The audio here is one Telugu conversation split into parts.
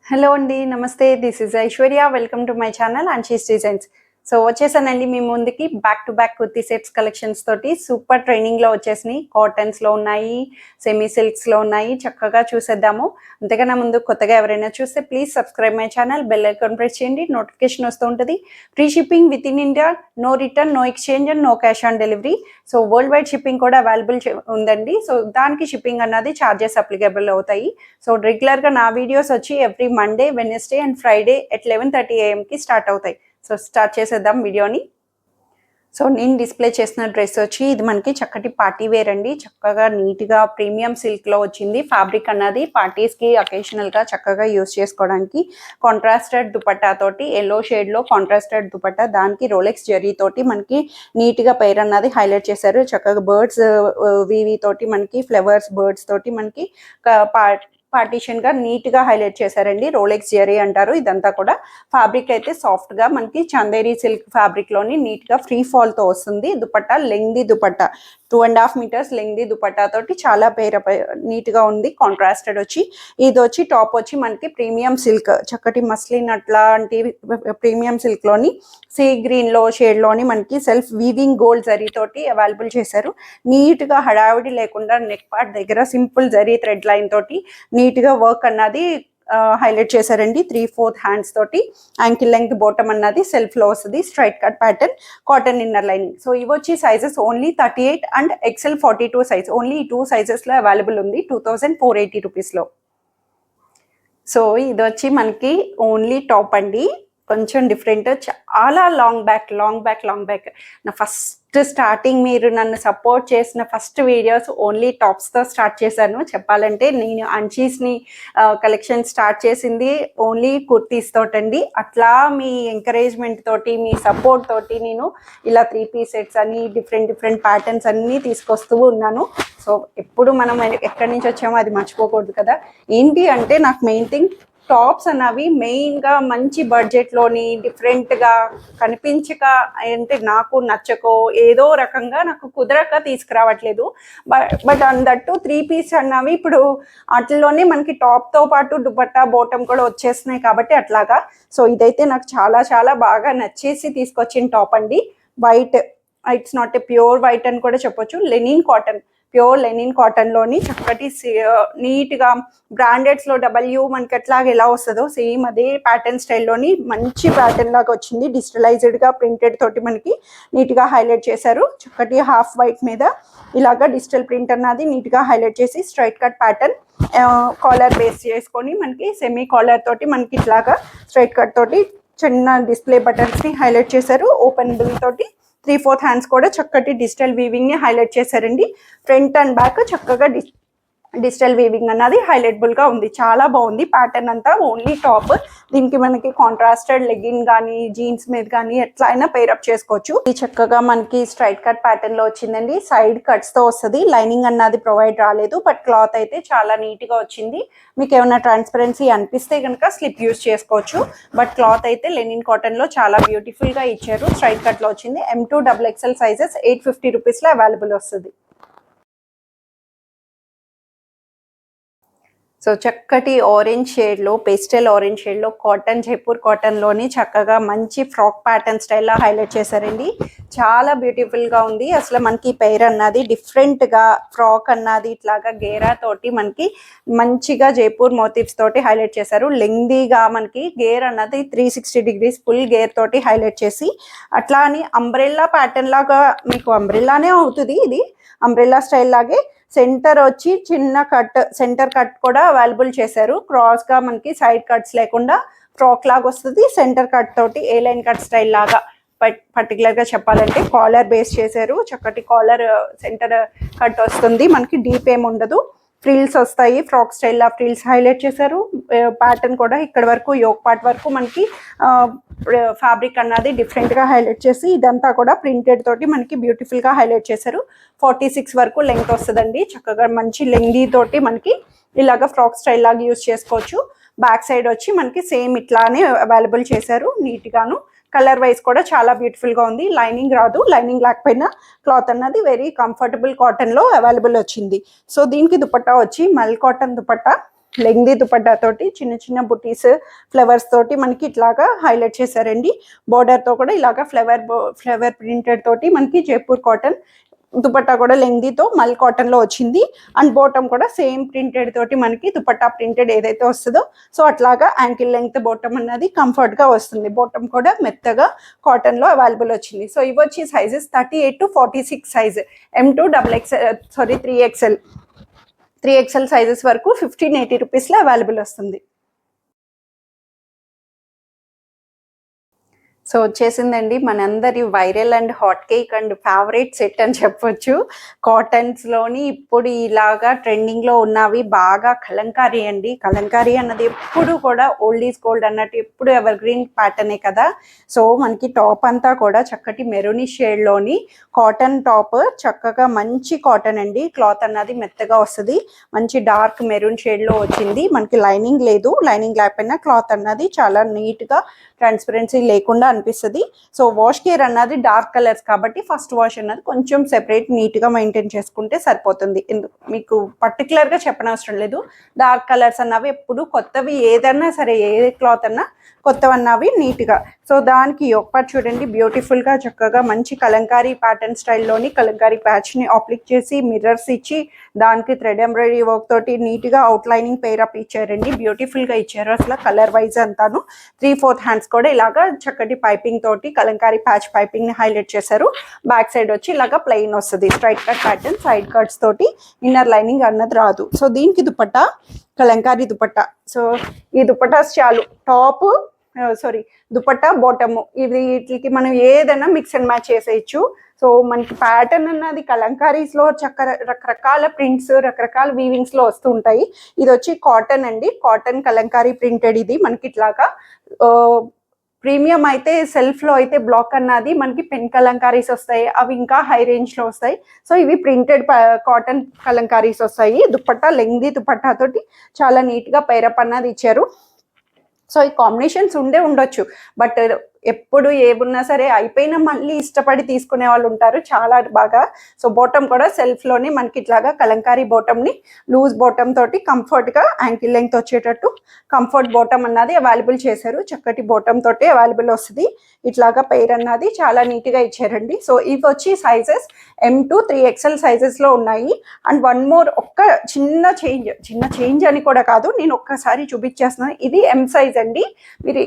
హలో అండి. నమస్తే. This is Aishwarya. Welcome to my channel Amshi's designs. So వచ్చేసానండి మీ ముందుకి back to back kurti sets collections తోటి సూపర్ ట్రెండింగ్లో వచ్చేసినాయి. కాటన్స్లో ఉన్నాయి, సెమీ సిల్క్స్లో ఉన్నాయి. చక్కగా చూసేద్దాము. అంతకన్నా ముందు కొత్తగా ఎవరైనా చూస్తే please subscribe my channel, bell icon press చేయండి, నోటిఫికేషన్ వస్తూ ఉంటుంది. Free shipping within India, no return, no exchange and no cash on delivery. So worldwide shipping కూడా అవైలబుల్ ఉందండి. సో దానికి షిప్పింగ్ అన్నది ఛార్జెస్ అప్లికేబుల్ అవుతాయి. సో రెగ్యులర్గా నా వీడియోస్ వచ్చి every Monday, Wednesday and Friday at 11:30 AM start అవుతాయి. సో స్టార్ట్ చేసేద్దాం వీడియోని. సో నేను డిస్ప్లే చేసిన డ్రెస్ వచ్చి ఇది మనకి చక్కటి పార్టీ వేర్ అండి. చక్కగా నీట్గా ప్రీమియం సిల్క్లో వచ్చింది. ఫ్యాబ్రిక్ అన్నది పార్టీస్కి అకేషనల్గా చక్కగా యూస్ చేసుకోవడానికి. కాంట్రాస్టెడ్ దుపట్టా తోటి ఎల్లో షేడ్లో కాంట్రాస్టెడ్ దుపట్టా, దానికి రోలెక్స్ జరీ తోటి మనకి నీట్గా పేర్ అన్నది హైలైట్ చేశారు. చక్కగా బర్డ్స్ వీవి తోటి మనకి ఫ్లవర్స్ బర్డ్స్ తోటి మనకి పార్టీషన్ గా నీట్ గా హైలైట్ చేశారండి. రోలెక్స్ జరీ అంటారు. ఇదంతా కూడా ఫ్యాబ్రిక్ అయితే సాఫ్ట్ గా మనకి చందేరి సిల్క్ ఫ్యాబ్రిక్ లోని నీట్ గా ఫ్రీ ఫాల్ తో వస్తుంది. Dupatta lengthy dupatta, 2.5 meters lengthy dupatta తోటి చాలా నీట్ గా ఉంది. కాంట్రాస్టెడ్ వచ్చి ఇది వచ్చి టాప్ వచ్చి మనకి ప్రీమియం సిల్క్, చక్కటి మస్లిన్ అట్లాంటి ప్రీమియం సిల్క్ లోని సీ గ్రీన్ లో షేడ్ లోని మనకి సెల్ఫ్ వీవింగ్ గోల్డ్ జరీ తోటి అవైలబుల్ చేశారు. నీట్ గా హడావిడి లేకుండా నెక్ పార్ట్ దగ్గర సింపుల్ జరీ థ్రెడ్ లైన్ తోటి నీట్ గా వర్క్ అన్నది హైలైట్ చేశారండి. 3/4 హ్యాండ్స్ తోటి యాంకిల్ లెంగ్త్ బాటమ్ అన్నది సెల్ఫ్ లో వస్తుంది. Straight cut pattern, cotton inner lining. So ఇవి వచ్చి sizes only 38 and XL 42 size. Only ఈ 2 సైజెస్ లో అవైలబుల్ ఉంది 2480 రూపీస్ లో. సో ఇది వచ్చి మనకి ఓన్లీ టాప్ అండి. కొంచెం డిఫరెంట్, చాలా లాంగ్ బ్యాక్ నా ఫస్ట్ స్టార్టింగ్ మీరు నన్ను సపోర్ట్ చేసిన ఫస్ట్ వీడియోస్ ఓన్లీ టాప్స్తో స్టార్ట్ చేశాను. చెప్పాలంటే నేను అంచీస్ని కలెక్షన్ స్టార్ట్ చేసింది ఓన్లీ కుర్తీస్ తోటండి. అట్లా మీ ఎంకరేజ్మెంట్ తోటి, మీ సపోర్ట్ తోటి నేను ఇలా 3 సెట్స్ అని డిఫరెంట్ ప్యాటర్న్స్ అన్నీ తీసుకొస్తూ ఉన్నాను. సో ఎప్పుడు మనం ఎక్కడి నుంచి వచ్చామో అది మర్చిపోకూడదు కదా. ఏంటి అంటే నాకు మెయిన్ థింగ్ టాప్స్ అన్నవి మెయిన్గా మంచి బడ్జెట్లోని డిఫరెంట్గా కనిపించక, అంటే నాకు నచ్చకో ఏదో రకంగా నాకు కుదరక తీసుకురావట్లేదు. బట్ అందట్టు 3 piece అన్నవి ఇప్పుడు వాటిలోనే మనకి టాప్తో పాటు దుపట్టా బాటమ్ కూడా వచ్చేస్తున్నాయి కాబట్టి అట్లాగా. సో ఇదైతే నాకు చాలా బాగా నచ్చేసి తీసుకొచ్చిన టాప్ అండి. White, it's not a pure white అని కూడా చెప్పొచ్చు. లెనిన్ కాటన్, ప్యూర్ లెనిన్ కాటన్లోని చక్కటి నీట్గా బ్రాండెడ్స్లో W మనకి ఎట్లాగా ఎలా వస్తుందో సేమ్ అదే ప్యాటర్న్ స్టైల్లోని మంచి ప్యాటర్న్ లాగా వచ్చింది. డిజిటలైజ్డ్గా ప్రింటెడ్ తోటి మనకి నీట్గా హైలైట్ చేశారు. చక్కటి హాఫ్ వైట్ మీద ఇలాగా డిజిటల్ ప్రింట్ అన్నది నీట్గా హైలైట్ చేసి straight cut pattern, collar base చేసుకొని మనకి సెమీ కాలర్ తోటి మనకి ఇట్లాగా స్ట్రైట్ కట్ తోటి చిన్న డిస్ప్లే బటన్స్ని హైలైట్ చేశారు. ఓపెనబుల్ తోటి 3/4 హ్యాండ్స్ కూడా చక్కటి డిజిటల్ వీవింగ్ని హైలైట్ చేశారండి. ఫ్రంట్ అండ్ బ్యాక్ చక్కగా డిజిటల్ వీవింగ్ అన్నది హైలైటబుల్గా ఉంది. చాలా బాగుంది ప్యాటర్న్ అంతా. ఓన్లీ టాప్, దీనికి మనకి కాంట్రాస్టెడ్ లెగిన్ కానీ జీన్స్ మీద కానీ ఎట్లా అయినా పేరప్ చేసుకోవచ్చు. ఇది చక్కగా మనకి స్ట్రైట్ కట్ ప్యాటర్న్లో వచ్చిందండి. సైడ్ కట్స్తో వస్తుంది. లైనింగ్ అన్నది ప్రొవైడ్ రాలేదు, బట్ క్లాత్ అయితే చాలా నీట్గా వచ్చింది. మీకు ఏమైనా ట్రాన్స్పరెన్సీ అనిపిస్తే కనుక స్లిప్ యూస్ చేసుకోవచ్చు. బట్ క్లాత్ అయితే లెనిన్ కాటన్లో చాలా బ్యూటిఫుల్గా ఇచ్చారు. స్ట్రైట్ కట్లో వచ్చింది. M2 XXL సైజెస్ 850 రూపీస్లో అవైలబుల్ వస్తుంది. సో చక్కటి ఆరెంజ్ షేడ్లో, పేస్టల్ ఆరెంజ్ షేడ్లో కాటన్, జైపూర్ కాటన్లోని చక్కగా మంచి ఫ్రాక్ ప్యాటర్న్ స్టైల్లో హైలైట్ చేశారండి. చాలా బ్యూటిఫుల్గా ఉంది. అసలు మనకి పెయిర్ అన్నది డిఫరెంట్గా ఫ్రాక్ అన్నది ఇట్లాగా గేరా తోటి మనకి మంచిగా జైపూర్ మోటివ్స్ తోటి హైలైట్ చేశారు. లెంగ్దీగా మనకి గేర్ అన్నది 360 degrees ఫుల్ గేర్ తోటి హైలైట్ చేసి, అట్లా అని అంబ్రెల్లా ప్యాటర్న్ లాగా, మీకు అంబ్రెల్లానే అవుతుంది. ఇది అంబ్రెల్లా స్టైల్ లాగే సెంటర్ వచ్చి చిన్న కట్, సెంటర్ కట్ కూడా అవైలబుల్ చేశారు. క్రాస్గా మనకి సైడ్ కట్స్ లేకుండా ఫ్రాక్ లాగా వస్తుంది. సెంటర్ కట్ తోటి ఏ లైన్ కట్ స్టైల్ లాగా పర్టికులర్గా చెప్పాలంటే కాలర్ బేస్ చేశారు. చక్కటి కాలర్ సెంటర్ కట్ వస్తుంది. మనకి డీప్ ఏమి ఉండదు. ఫ్రిల్స్ వస్తాయి, ఫ్రాక్ స్టైల్లో ఫ్రిల్స్ హైలైట్ చేశారు. ప్యాటర్న్ కూడా ఇక్కడ వరకు యోక్ పార్ట్ వరకు మనకి ఫ్యాబ్రిక్ అన్నది డిఫరెంట్గా హైలైట్ చేసి ఇదంతా కూడా ప్రింటెడ్ తోటి మనకి బ్యూటిఫుల్గా హైలైట్ చేశారు. 46 వరకు లెంగ్త్ వస్తుందండి. చక్కగా మంచి లెంగ్తీ తోటి మనకి ఇలాగ ఫ్రాక్ స్టైల్ లాగా యూజ్ చేసుకోవచ్చు. బ్యాక్ సైడ్ వచ్చి మనకి సేమ్ ఇట్లానే అవైలబుల్ చేశారు నీట్గాను. కలర్ వైజ్ కూడా చాలా బ్యూటిఫుల్గా ఉంది. లైనింగ్ రాదు, లైనింగ్ లేకపోయినా క్లాత్ అన్నది వెరీ కంఫర్టబుల్ కాటన్లో అవైలబుల్ వచ్చింది. సో దీనికి దుపట్టా వచ్చి మల్ కాటన్ దుపట్టా, లెంగ్దీ దుపట్టా తోటి చిన్న చిన్న బుటీస్ ఫ్లవర్స్ తోటి మనకి ఇట్లాగా హైలైట్ చేశారండి. బోర్డర్తో కూడా ఇలాగా ఫ్లవర్ ప్రింటెడ్ తోటి మనకి జైపూర్ కాటన్ దుపట్టా కూడా లెంగ్దీతో మల్ కాటన్లో వచ్చింది. అండ్ బాటమ్ కూడా సేమ్ ప్రింటెడ్ తోటి మనకి దుపట్టా ప్రింటెడ్ ఏదైతే వస్తుందో సో అట్లాగా యాంకిల్ లెంగ్త్ బాటమ్ అన్నది కంఫర్ట్గా వస్తుంది. బాటమ్ కూడా మెత్తగా కాటన్లో అవైలబుల్ వచ్చింది. సో ఇవి వచ్చి sizes 38 to 46 size, M2 3XL 3XL sizes వరకు 1580 రూపీస్లో అవైలబుల్ వస్తుంది. సో వచ్చేసిందండి మనందరి viral and hot cake and favourite set అని చెప్పొచ్చు. కాటన్స్లోని ఇప్పుడు ఇలాగా ట్రెండింగ్లో ఉన్నవి బాగా కలంకారీ అండి. కలంకారీ అన్నది ఎప్పుడు కూడా ఓల్డ్ ఈజ్ గోల్డ్ అన్నట్టు ఎప్పుడు ఎవర్ గ్రీన్ ప్యాటర్నే కదా. సో మనకి టాప్ అంతా కూడా చక్కటి మెరూనిష్ షేడ్లోని కాటన్ టాప్, చక్కగా మంచి కాటన్ అండి. క్లాత్ అన్నది మెత్తగా వస్తుంది, మంచి డార్క్ మెరూన్ షేడ్లో వచ్చింది. మనకి లైనింగ్ లేదు, లైనింగ్ లేకపోయినా క్లాత్ అన్నది చాలా నీట్గా ట్రాన్స్పరెన్సీ లేకుండా అనిపిస్తుంది. సో వాష్ కేర్ అన్నది డార్క్ కలర్స్ కాబట్టి ఫస్ట్ వాష్ అన్నది కొంచెం సెపరేట్ నీట్గా మెయింటైన్ చేసుకుంటే సరిపోతుంది. ఎందుకు మీకు పర్టికులర్గా చెప్పనవసరం లేదు. డార్క్ కలర్స్ అన్నవి ఎప్పుడు కొత్తవి ఏదన్నా సరే, ఏ క్లాత్ అన్నా కొత్తవన్నవి నీట్గా. సో దానికి ఒకటి చూడండి బ్యూటిఫుల్గా చక్కగా మంచి కలంకారీ ప్యాటర్న్ స్టైల్లోని కలంకారీ ప్యాచ్ని అప్లిక్ చేసి మిర్రర్స్ ఇచ్చి దానికి థ్రెడ్ ఎంబ్రాయిడరీ వర్క్ తోటి నీట్గా అవుట్లైనింగ్ పేరప్ ఇచ్చారండి. బ్యూటిఫుల్గా ఇచ్చారు అసలు కలర్ వైజ్ అంతాను. 3/4 హ్యాండ్స్ కూడా ఇలాగా చక్కటి పైపింగ్ తోటి కలంకారీ ప్యాచ్ పైపింగ్ని హైలైట్ చేశారు. బ్యాక్ సైడ్ వచ్చి ఇలాగా ప్లెయిన్ వస్తుంది, straight cut pattern, side cuts తోటి, ఇన్నర్ లైనింగ్ అన్నది రాదు. సో దీనికి దుపట్టా కలంకారీ దుపట్టా. సో ఈ దుపట్టాస్ చాలు, టాప్ దుపట్టా బాటమ్, ఇది వీటికి మనం ఏదైనా మిక్స్ అండ్ మ్యాచ్ చేసేయచ్చు. సో మనకి ప్యాటర్న్ అన్నది కలంకారీస్లో రకరకాల ప్రింట్స్, రకరకాల వీవింగ్స్లో వస్తూ ఉంటాయి. ఇది వచ్చి కాటన్ అండి, కాటన్ కలంకారీ ప్రింటెడ్. ఇది మనకి ఇట్లాగా ప్రీమియం అయితే సెల్ఫ్లో అయితే బ్లాక్ అన్నది మనకి పెన్ కలంకారీస్ వస్తాయి, అవి ఇంకా హై రేంజ్లో వస్తాయి. సో ఇవి ప్రింటెడ్ కాటన్ కలంకారీస్ వస్తాయి. దుపట్టా లెంగ్దీ దుపట్టా తోటి చాలా నీట్గా పైరప్ అన్నది ఇచ్చారు. సో ఈ కాంబినేషన్స్ ఉండొచ్చు, బట్ ఎప్పుడు ఏమున్నా సరే అయిపోయినా మళ్ళీ ఇష్టపడి తీసుకునే వాళ్ళు ఉంటారు చాలా బాగా. సో బాటమ్ కూడా సెల్ఫ్లోనే మనకి ఇట్లాగా కలంకారీ బాటమ్ని లూజ్ బాటమ్ తోటి కంఫర్ట్గా యాంకిల్ లెంగ్త్ వచ్చేటట్టు కంఫర్ట్ బాటమ్ అన్నది అవైలబుల్ చేశారు. చక్కటి బాటమ్ తోటి అవైలబుల్ వస్తుంది. ఇట్లాగా పెయిర్ అన్నది చాలా నీట్గా ఇచ్చారండి. సో ఇవి వచ్చి సైజెస్ M2 3XL సైజెస్లో ఉన్నాయి. అండ్ వన్ మోర్ ఒక్క చిన్న చేంజ్ అని కూడా కాదు, నేను ఒక్కసారి చూపించేస్తున్నాను. ఇది M సైజ్ అండి. మీరు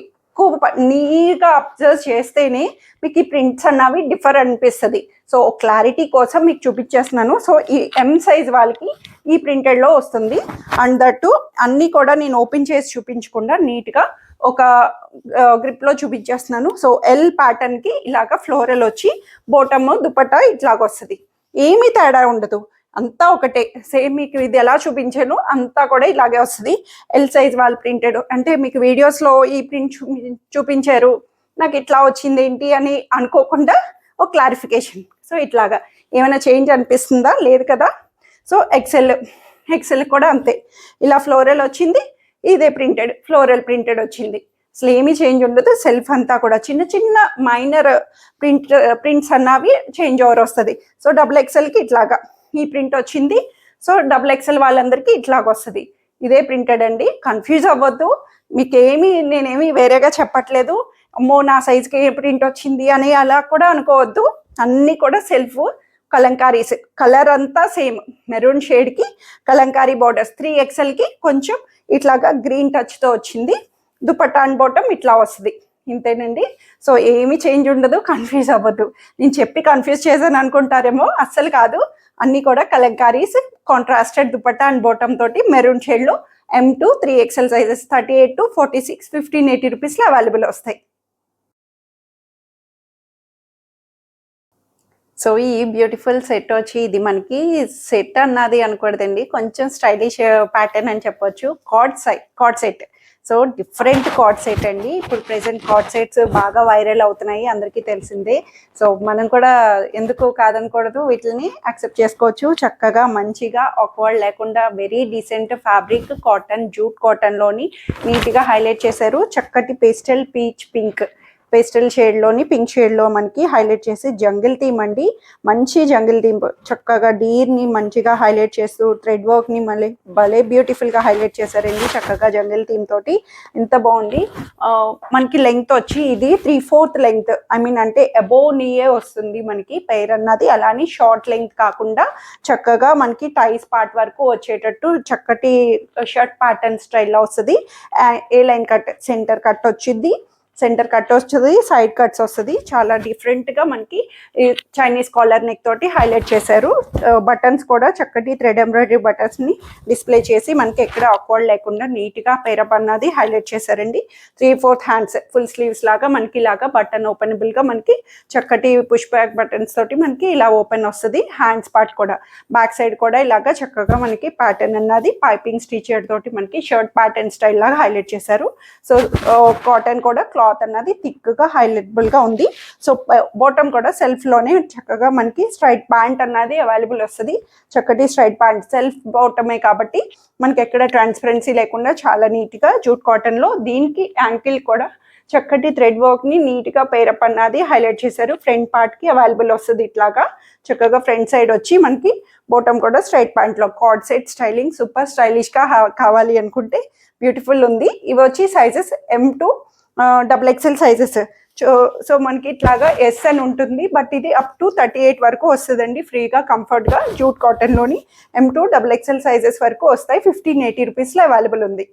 నీట్గా అబ్జర్వ్ చేస్తేనే మీకు ఈ ప్రింట్స్ అన్నవి డిఫర్ అనిపిస్తుంది. సో క్లారిటీ కోసం మీకు చూపించేస్తున్నాను. సో ఈ M సైజ్ వాళ్ళకి ఈ ప్రింటెడ్లో వస్తుంది. అండ్ దట్టు అన్నీ కూడా నేను ఓపెన్ చేసి చూపించకుండా నీట్గా ఒక గ్రిప్లో చూపించేస్తున్నాను. సో L ప్యాటర్న్కి ఇలాగ ఫ్లోరల్ వచ్చి బాటమ్ దుపట్టా ఇట్లాగ వస్తుంది, ఏమీ తేడా ఉండదు, అంతా ఒకటే సేమ్. మీకు ఇది ఎలా చూపించాను అంతా కూడా ఇలాగే వస్తుంది. ఎల్ సైజ్ వాళ్ళు ప్రింటెడ్ అంటే మీకు వీడియోస్లో ఈ ప్రింట్ చూపించారు, నాకు ఇట్లా వచ్చింది ఏంటి అని అనుకోకుండా ఒక క్లారిఫికేషన్. సో ఇట్లాగా ఏమైనా చేంజ్ అనిపిస్తుందా? లేదు కదా. సో ఎక్సెల్ కూడా అంతే, ఇలా ఫ్లోరల్ వచ్చింది, ఇదే ఫ్లోరల్ ప్రింటెడ్ వచ్చింది. అసలు ఏమీ చేంజ్ ఉండదు. సెల్ఫ్ అంతా కూడా చిన్న చిన్న మైనర్ ప్రింట్స్ అన్నవి చేంజ్ ఓవర్ వస్తుంది. సో XXLకి ఇట్లాగా ఈ ప్రింట్ వచ్చింది. సో XXL వాళ్ళందరికీ ఇట్లాగ వస్తుంది. ఇదే ప్రింటెడ్ అండి, కన్ఫ్యూజ్ అవ్వద్దు. నేనేమి వేరేగా చెప్పట్లేదు, అమ్మో నా సైజ్కి ఏ ప్రింట్ వచ్చింది అని అలా కూడా అనుకోవద్దు. అన్నీ కూడా సెల్ఫ్ కలంకారీస్, కలర్ అంతా సేమ్ మెరూన్ షేడ్కి కలంకారీ బార్డర్స్. 3XLకి కొంచెం ఇట్లాగా గ్రీన్ టచ్తో వచ్చింది. దుపట్టా అండ్ బాటమ్ ఇట్లా వస్తుంది, ఇంతేనండి. సో ఏమీ చేంజ్ ఉండదు, కన్ఫ్యూజ్ అవ్వద్దు. నేను చెప్పి కన్ఫ్యూజ్ చేశాను అనుకుంటారేమో, అస్సలు కాదు. అన్నీ కూడా kalamkaris, contrasted dupatta and bottom తోటి మెరూన్ షేడ్లో M2 3XL సైజెస్ 38 to 46 1580 రూపీస్లో అవైలబుల్ వస్తాయి. సో ఈ బ్యూటిఫుల్ సెట్ వచ్చి ఇది మనకి సెట్ అన్నది అనకూడదండి, కొంచెం స్టైలిష్ ప్యాటర్న్ అని చెప్పొచ్చు. Card set. So different card set అండి. ఇప్పుడు ప్రెసెంట్ కార్డ్ సెట్స్ బాగా వైరల్ అవుతున్నాయి, అందరికీ తెలిసిందే. సో మనం కూడా ఎందుకు కాదనకూడదు, వీటిని యాక్సెప్ట్ చేసుకోవచ్చు. చక్కగా మంచిగా ఆక్వర్డ్ లేకుండా very decent fabric cotton, jute కాటన్లోని నీట్గా హైలైట్ చేశారు. చక్కటి పేస్టల్ పీచ్ పింక్ పేస్టల్ షేడ్లోని పింక్ షేడ్లో మనకి హైలైట్ చేసి జంగిల్ థీమ్ అండి. మంచి జంగిల్ థీమ్, చక్కగా డీర్ని మంచిగా హైలైట్ చేస్తూ థ్రెడ్ వర్క్ని మళ్ళీ భలే బ్యూటిఫుల్గా హైలైట్ చేశారండి. చక్కగా జంగిల్ థీమ్ తోటి ఎంత బాగుంది. మనకి లెంగ్త్ వచ్చి ఇది 3/4 లెంగ్త్, ఐ మీన్ అంటే అబోవ్ నీయే వస్తుంది మనకి పెయిర్ అన్నది. అలానే షార్ట్ లెంగ్త్ కాకుండా చక్కగా మనకి టైస్ పార్ట్ వరకు వచ్చేటట్టు చక్కటి షర్ట్ ప్యాటర్న్ స్టైల్లో వస్తుంది. ఏ లైన్ కట్, సెంటర్ కట్ వచ్చింది, సెంటర్ కట్ వస్తుంది, సైడ్ కట్స్ వస్తుంది. చాలా డిఫరెంట్గా మనకి చైనీస్ కాలర్ నెక్ తోటి హైలైట్ చేశారు. బటన్స్ కూడా చక్కటి థ్రెడ్ ఎంబ్రాయిడరీ బటన్స్ని డిస్ప్లే చేసి మనకి ఎక్కడ ఆక్వర్డ్ లేకుండా నీట్గా పేరప్ అన్నది హైలైట్ చేశారండి. 3/4 హ్యాండ్స్ ఫుల్ స్లీవ్స్ లాగా మనకి ఇలాగా బటన్ ఓపెనబుల్గా మనకి చక్కటి పుష్ బ్యాక్ బటన్స్ తోటి మనకి ఇలా ఓపెన్ వస్తుంది. హ్యాండ్స్ పార్ట్ కూడా బ్యాక్ సైడ్ కూడా ఇలాగా చక్కగా మనకి ప్యాటర్న్ అన్నది పైపింగ్ స్టిచర్ తోటి మనకి షర్ట్ ప్యాటర్న్ స్టైల్ లాగా హైలైట్ చేశారు. సో కాటన్ కూడా క్లాత్ అన్నది థిక్గా హైలైటబుల్ గా ఉంది. సో బాటమ్ కూడా సెల్ఫ్ లోనే చక్కగా మనకి స్ట్రైట్ ప్యాంట్ అన్నది అవైలబుల్ వస్తుంది. చక్కటి స్ట్రైట్ ప్యాంట్ సెల్ఫ్ బాటమే కాబట్టి మనకి ఎక్కడ ట్రాన్స్పరెన్సీ లేకుండా చాలా నీట్ గా జూట్ కాటన్ లో దీనికి యాంకిల్ కూడా చక్కటి థ్రెడ్ వర్క్ ని నీట్ గా పేరప్ అన్నది హైలైట్ చేశారు. ఫ్రంట్ పార్ట్ కి అవైలబుల్ వస్తుంది. ఇట్లాగా చక్కగా ఫ్రంట్ సైడ్ వచ్చి మనకి బాటమ్ కూడా స్ట్రైట్ ప్యాంట్ లో card set styling super stylish గా కావాలి అనుకుంటే బ్యూటిఫుల్ ఉంది. ఇవి వచ్చి sizes M to XXL sizes. So మనకి ఇట్లాగా ఎస్ అని ఉంటుంది, బట్ ఇది అప్ టు 38 వరకు వస్తుందండి ఫ్రీగా కంఫర్ట్గా. జూట్ కాటన్లోని M to XXL సైజెస్ వరకు వస్తాయి. 1580 రూపీస్లో అవైలబుల్ ఉంది.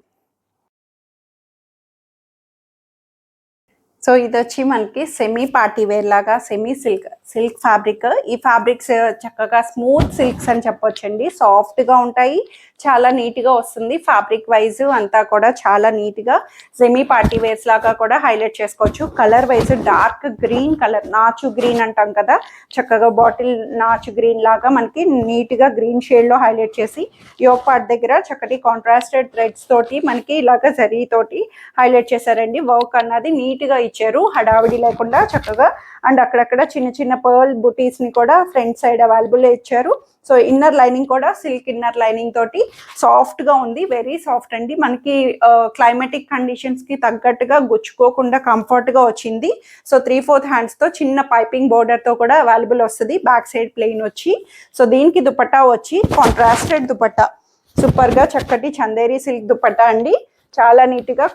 సో ఇది వచ్చి మనకి సెమీ పార్టీ వేర్ లాగా సెమీ సిల్క్ ఫ్యాబ్రిక్. ఈ ఫ్యాబ్రిక్స్ చక్కగా స్మూత్ సిల్క్స్ అని చెప్పొచ్చండి. సాఫ్ట్గా ఉంటాయి, చాలా నీట్గా వస్తుంది. ఫ్యాబ్రిక్ వైజ్ అంతా కూడా చాలా నీట్గా సెమీ పార్టీ వేర్స్ లాగా కూడా హైలైట్ చేసుకోవచ్చు. Colour wise dark green colour, నాచు గ్రీన్ అంటాం కదా, చక్కగా బాటిల్ నాచు గ్రీన్ లాగా మనకి నీట్గా గ్రీన్ షేడ్లో హైలైట్ చేసి యోక్ పార్ట్ దగ్గర చక్కటి కాంట్రాస్టెడ్ థ్రెడ్స్ తోటి మనకి ఇలాగ జరీ తోటి హైలైట్ చేశారండి. వర్క్ అన్నది నీట్గా ఇచ్చారు, హడావిడి లేకుండా చక్కగా. అండ్ అక్కడక్కడ చిన్న చిన్న పర్ల్ బుటీస్ ని కూడా ఫ్రంట్ సైడ్ అవైలబుల్ ఇచ్చారు. సో ఇన్నర్ లైనింగ్ కూడా సిల్క్ ఇన్నర్ లైనింగ్ తోటి సాఫ్ట్ గా ఉంది, వెరీ సాఫ్ట్ అండి. మనకి క్లైమాటిక్ కండిషన్స్ కి తగ్గట్టుగా గుచ్చుకోకుండా కంఫర్ట్ గా వచ్చింది. సో 3/4 హ్యాండ్స్ తో చిన్న పైపింగ్ బోర్డర్ తో కూడా అవైలబుల్ వస్తుంది. బ్యాక్ సైడ్ ప్లెయిన్ వచ్చి, సో దీనికి దుపట్టా వచ్చి కాంట్రాస్టెడ్ దుపట్టా, సూపర్ గా చక్కటి చందేరి సిల్క్ దుపట్టా అండి. చాలా నీట్గా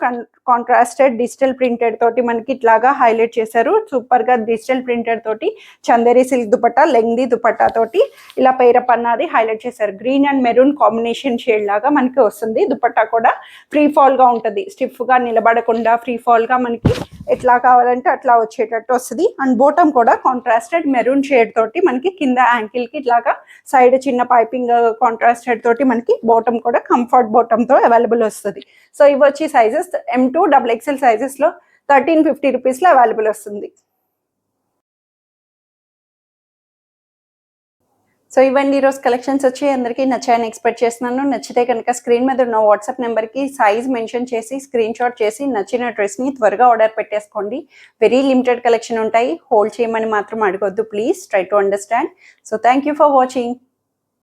కాంట్రాస్టెడ్ డిజిటల్ ప్రింటెడ్ తోటి మనకి ఇట్లాగా హైలైట్ చేశారు. సూపర్గా డిజిటల్ ప్రింటెడ్ తోటి చందేరి సిల్క్ దుపట్టా, లెంగ్దీ దుపట్టా తోటి ఇలా పేరప్ అన్నది హైలైట్ చేశారు. Green and maroon combination shade లాగా మనకి వస్తుంది. దుపట్టా కూడా ఫ్రీ ఫాల్గా ఉంటుంది, స్టిఫ్గా నిలబడకుండా ఫ్రీ ఫాల్గా మనకి ఎట్లా కావాలంటే అట్లా వచ్చేటట్టు వస్తుంది. అండ్ బాటమ్ కూడా కాంట్రాస్టెడ్ మెరూన్ షేడ్ తోటి మనకి కింద యాంకిల్కి ఇట్లాగా సైడ్ చిన్న పైపింగ్ కాంట్రాస్టెడ్ తోటి మనకి బాటమ్ కూడా కంఫర్ట్ బాటమ్తో అవైలబుల్ వస్తుంది. సో ఇవి వచ్చి సైజెస్ M to XXL సైజెస్లో 1350 రూపీస్లో అవైలబుల్ వస్తుంది. సో ఇవన్నీ ఈరోజు కలెక్షన్స్ వచ్చి అందరికీ నచ్చాయని ఎక్స్పెక్ట్ చేస్తున్నాను. నచ్చితే కనుక స్క్రీన్ మీద ఉన్న వాట్సాప్ నెంబర్కి సైజ్ మెన్షన్ చేసి స్క్రీన్ షాట్ చేసి నచ్చిన డ్రెస్ని త్వరగా ఆర్డర్ పెట్టేసుకోండి. వెరీ లిమిటెడ్ కలెక్షన్ ఉంటాయి, హోల్డ్ చేయమని మాత్రం అడగొద్దు. Please try to understand. So thank you for watching.